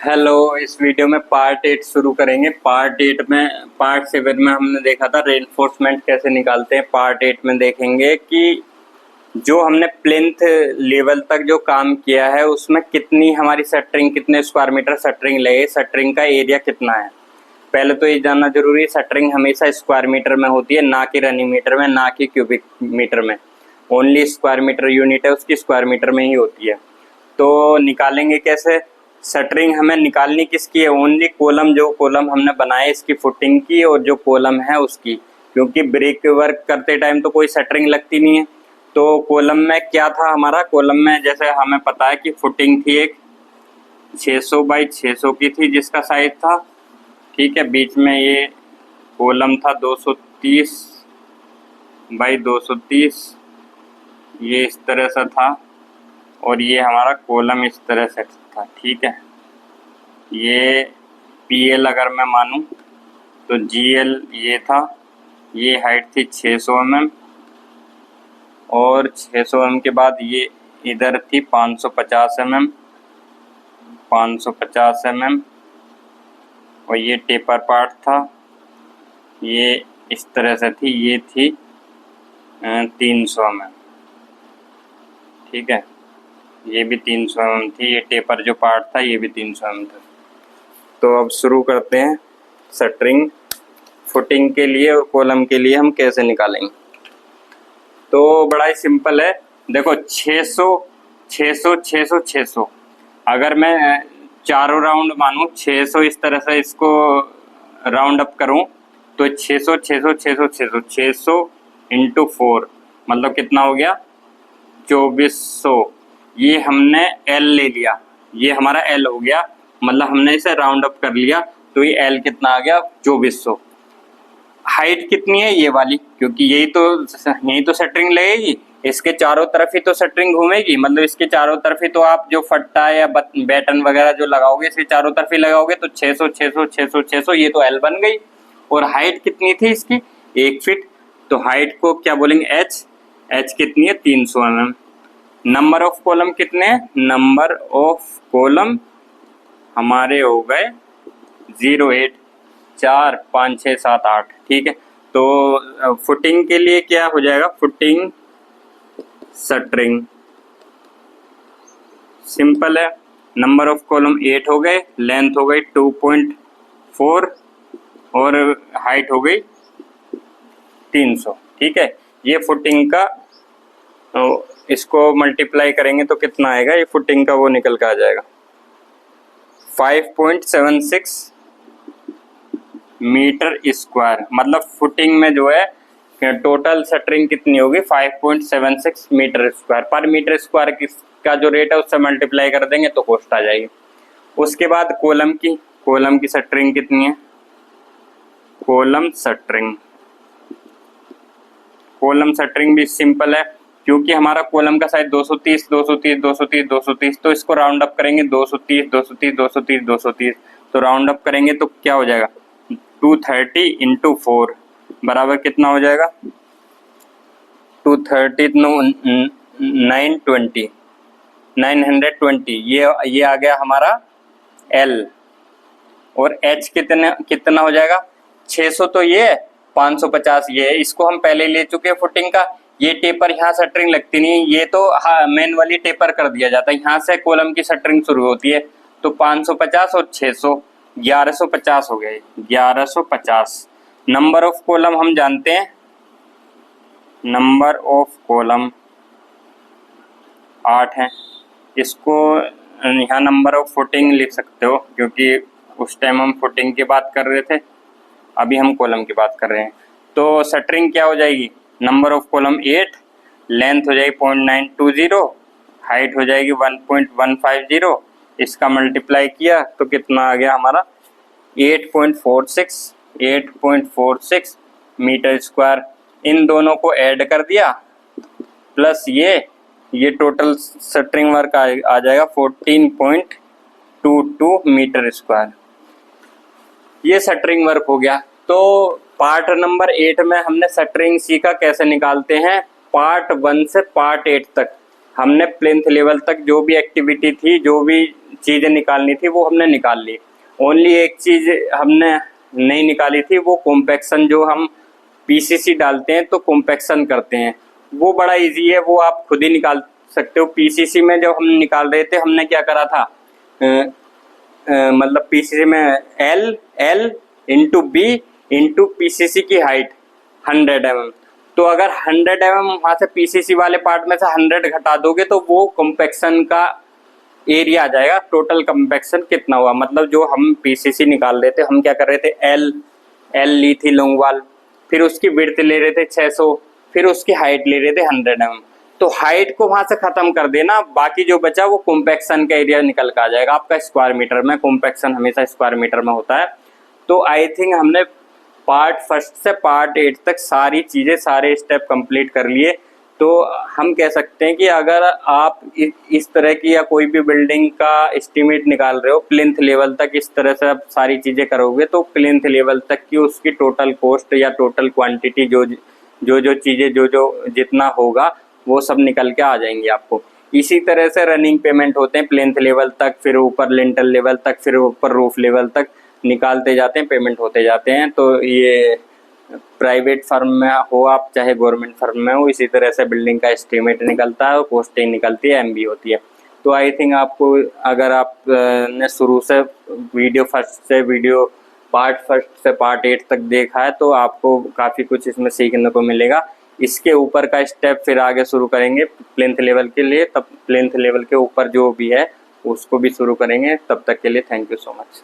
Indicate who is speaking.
Speaker 1: Hello. इस video में part 8 शुरू करेंगे। पार्ट 7 में हमने देखा था रेनफोर्समेंट कैसे निकालते हैं। पार्ट 8 में देखेंगे कि जो हमने प्लिंथ लेवल तक जो काम किया है उसमें कितनी हमारी शटरिंग, कितने स्क्वायर मीटर शटरिंग लगे, शटरिंग का एरिया कितना है। पहले तो ये जानना जरूरी है, शटरिंग हमेशा स्क्वायर मीटर में होती है, ना कि रनी मीटर में, ना कि क्यूबिक मीटर में। ओनली स्क्वायर मीटर यूनिट है उसकी, स्क्वायर मीटर में ही होती है। तो निकालेंगे कैसे शटरिंग? हमें निकालनी किसकी है? ओनली कॉलम, जो कॉलम हमने बनाए इसकी फुटिंग की और जो कॉलम है उसकी, क्योंकि ब्रिक वर्क करते टाइम तो कोई शटरिंग लगती नहीं है। तो कॉलम में क्या था हमारा? कॉलम में जैसे हमें पता है कि फुटिंग थी एक 600 बाई 600 की थी जिसका साइज था, ठीक है। बीच में ये कॉलम था 230 बाई 230, ये इस तरह से था, और ये हमारा कॉलम इस तरह से था, ठीक है। ये PL अगर मैं मानूं तो GL ये था, ये हाइट थी 600 mm, और 600 mm के बाद ये इधर थी 550 mm, 550 mm, और ये टेपर पार्ट था, ये इस तरह से थी, ये थी 300 mm, ठीक है। ये भी 300 mm थी, ये टेपर जो पार्ट था ये भी 300 mm था। तो अब शुरू करते हैं शटरिंग फुटिंग के लिए और कॉलम के लिए हम कैसे निकालेंगे। तो बड़ा ही सिंपल है, देखो 600 600 600 600, अगर मैं चारों राउंड मानूं, 600 इस तरह से इसको राउंड अप करूं तो 600 600 600 600 600 इंटू 4 मतलब कितना हो गया? 2400। ये हमने L ले लिया, ये हमारा L हो गया, मतलब हमने इसे राउंड अप कर लिया, तो ये L कितना आ गया? 2400। हाइट कितनी है? ये वाली, क्योंकि यही तो शटरिंग लगेगी, इसके चारों तरफ ही तो शटरिंग घूमेगी, मतलब इसके चारों तरफ ही तो आप जो फट्टा या बैटन वगैरह जो लगाओगे इसके चारों तरफ ही लगाओगे। तो 600 600 600 600, ये तो L बन गई। और हाइट कितनी थी इसकी? 1 फीट, तो हाइट को क्या बोलेंगे? H कितनी है? 300 mm। नंबर ऑफ कॉलम कितने हैं? नंबर ऑफ कॉलम हमारे हो गए 0 8 4 5 6 7 8, ठीक है। तो फुटिंग के लिए क्या हो जाएगा? फुटिंग शटरिंग सिंपल है, नंबर ऑफ कॉलम 8 हो गए, लेंथ हो गई 2.4 और हाइट हो गई 300, ठीक है। ये फुटिंग का, इसको मल्टीप्लाई करेंगे तो कितना आएगा? ये फुटिंग का वो निकल के आ जाएगा 5.76 मीटर स्क्वायर। मतलब फुटिंग में जो है टोटल शटरिंग कितनी होगी? 5.76 मीटर स्क्वायर। पर मीटर स्क्वायर का जो रेट है उससे मल्टीप्लाई कर देंगे तो कॉस्ट आ जाएगी। उसके बाद कॉलम की शटरिंग कितनी है? कॉलम शटरिंग भी सिंपल है, क्योंकि हमारा कॉलम का साइज 230 230 230 230, तो इसको राउंड अप करेंगे 230 230 230 230, तो राउंड अप करेंगे तो क्या हो जाएगा? 230 इंटू 4 बराबर कितना हो जाएगा? 230 920 920, ये आ गया हमारा L। और H कितना हो जाएगा? 600 तो ये है, 550 ये है, इसको हम पहले ले चुके हैं फुटिंग का। ये टेपर यहाँ शटरिंग लगती नहीं, ये तो मैनुअली टेपर कर दिया जाता है, यहाँ से कॉलम की शटरिंग शुरू होती है। तो 550 और 600 1150 हो गए, 1150। नंबर ऑफ कॉलम हम जानते हैं, नंबर ऑफ कॉलम 8 है। इसको यहाँ नंबर ऑफ फुटिंग लिख सकते हो, क्योंकि उस टाइम हम फुटिंग की बात कर रहे थे, अभी हम कॉलम की बात कर रहे हैं। तो शटरिंग क्या हो जाएगी? नंबर ऑफ कॉलम 8, लेंथ हो जाएगी 0.920, हाइट हो जाएगी 1.150, इसका मल्टीप्लाई किया तो कितना आ गया हमारा? 8.46 मीटर स्क्वायर। इन दोनों को ऐड कर दिया, प्लस ये टोटल शटरिंग वर्क आ जाएगा 14.22 मीटर स्क्वायर। ये शटरिंग वर्क हो गया। तो पार्ट नंबर 8 में हमने शटरिंग सीखा कैसे निकालते हैं। पार्ट 1 से पार्ट 8 तक हमने प्लिंथ लेवल तक जो भी एक्टिविटी थी, जो भी चीज़ें निकालनी थी वो हमने निकाल ली। ओनली एक चीज़ हमने नहीं निकाली थी, वो कॉम्पैक्शन। जो हम पीसीसी डालते हैं तो कॉम्पैक्शन करते हैं, वो बड़ा इजी है, वो आप खुद ही निकाल सकते हो। पीसीसी में जब हम निकाल रहे थे, हमने क्या करा था, मतलब पीसीसी में L into B into PCC की हाइट 100 mm। तो अगर 100 mm वहाँ से पीसीसी वाले पार्ट में से 100 घटा दोगे तो वो कॉम्पैक्शन का एरिया आ जाएगा। टोटल कॉम्पैक्शन कितना हुआ, मतलब जो हम पीसीसी निकाल रहे थे, हम क्या कर रहे थे, एल ली थी लॉन्ग वाल, फिर उसकी विड्थ ले रहे थे 600, फिर उसकी हाइट ले रहे थे 100 mm। तो हाइट को वहां से खत्म कर देना, बाकी जो बचा वो कॉम्पैक्शन का एरिया निकल के आ जाएगा आपका स्क्वायर मीटर में। कॉम्पैक्शन हमेशा स्क्वायर मीटर में होता है। तो आई थिंक हमने पार्ट फर्स्ट से पार्ट 8 तक सारी चीज़ें, सारे स्टेप कंप्लीट कर लिए। तो हम कह सकते हैं कि अगर आप इस तरह की या कोई भी बिल्डिंग का एस्टीमेट निकाल रहे हो प्लिंथ लेवल तक, इस तरह से आप सारी चीज़ें करोगे तो प्लिंथ लेवल तक की उसकी टोटल कॉस्ट या टोटल क्वांटिटी, जो चीज़ें जो जितना होगा वो सब निकल के आ जाएंगी आपको। इसी तरह से रनिंग पेमेंट होते हैं प्लिंथ लेवल तक, फिर ऊपर लिंटल लेवल तक, फिर ऊपर रूफ लेवल तक निकालते जाते हैं, पेमेंट होते जाते हैं। तो ये प्राइवेट फर्म में हो आप चाहे गवर्नमेंट फर्म में हो, इसी तरह से बिल्डिंग का एस्टीमेट निकलता है और कॉस्टिंग निकलती है, एमबी होती है। तो आई थिंक आपको, अगर आप ने शुरू से पार्ट फर्स्ट से पार्ट 8 तक देखा है तो आपको काफ़ी कुछ इसमें सीखने को मिलेगा। इसके ऊपर का स्टेप फिर आगे शुरू करेंगे प्लिंथ लेवल के लिए, तब प्लिंथ लेवल के ऊपर जो भी है उसको भी शुरू करेंगे। तब तक के लिए थैंक यू सो मच।